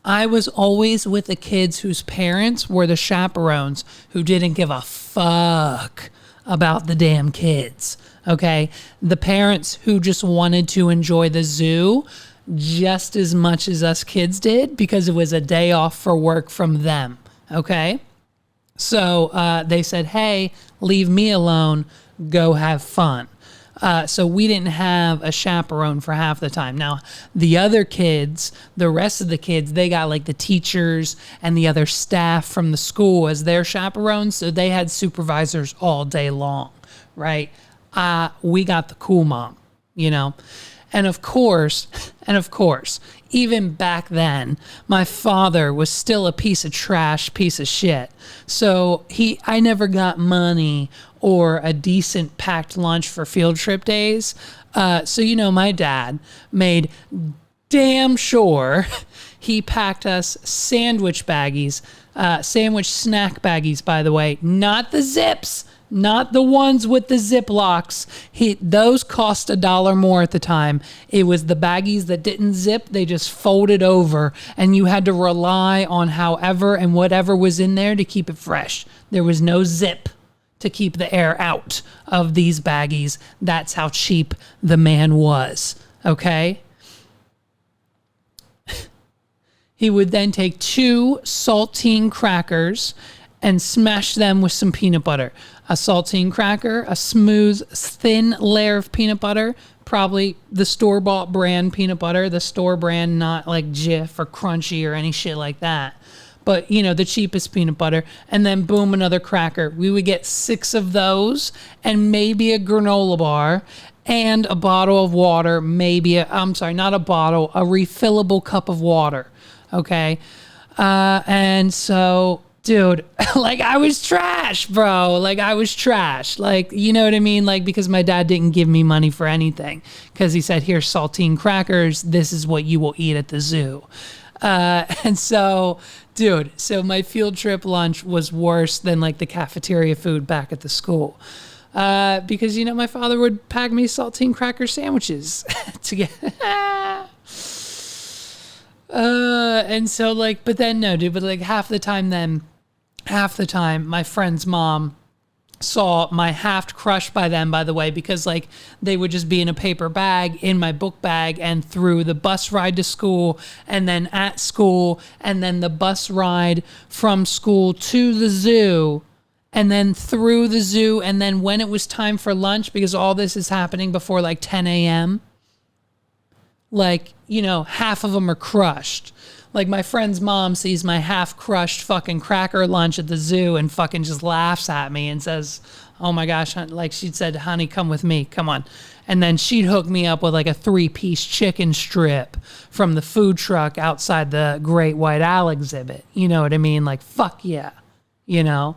I was always with the kids whose parents were the chaperones who didn't give a fuck about the damn kids. Okay? The parents who just wanted to enjoy the zoo just as much as us kids did because it was a day off for work from them. Okay? So they said, hey, leave me alone. Go have fun. So we didn't have a chaperone for half the time. Now, the other kids, the rest of the kids, they got like the teachers and the other staff from the school as their chaperones. So they had supervisors all day long, right? We got the cool mom, you know? And of course, even back then, my father was still a piece of trash, piece of shit. So I never got money or a decent packed lunch for field trip days. So, you know, my dad made damn sure he packed us sandwich baggies, sandwich snack baggies, by the way, not the zips. Not the ones with the Ziplocs. Those cost $1 more at the time. It was the baggies that didn't zip. They just folded over, and you had to rely on however and whatever was in there to keep it fresh. There was no zip to keep the air out of these baggies. That's how cheap the man was, okay? He would then take 2 saltine crackers and smash them with some peanut butter. A saltine cracker, a smooth, thin layer of peanut butter, probably the store-bought brand peanut butter, the store brand, not like Jif or Crunchy or any shit like that. But, you know, the cheapest peanut butter. And then, boom, another cracker. We would get 6 of those and maybe a granola bar and a bottle of water, not a bottle, a refillable cup of water, okay? And so... dude, like I was trash, bro. Like I was trash. Like, you know what I mean? Like, because my dad didn't give me money for anything because he said, here's saltine crackers. This is what you will eat at the zoo. And so, dude, so my field trip lunch was worse than like the cafeteria food back at the school. Because, you know, my father would pack me saltine cracker sandwiches to get... and so like, but then no, dude, but like half the time, my friend's mom saw my half crushed by them, by the way, because like they would just be in a paper bag in my book bag and through the bus ride to school and then at school and then the bus ride from school to the zoo and then through the zoo. And then when it was time for lunch, because all this is happening before like 10 a.m., like, you know, half of them are crushed. Like my friend's mom sees my half-crushed fucking cracker lunch at the zoo and fucking just laughs at me and says, oh my gosh, like she said, honey, come with me, come on. And then she'd hook me up with like a 3-piece chicken strip from the food truck outside the Great White Owl exhibit. You know what I mean? Like, fuck yeah, you know?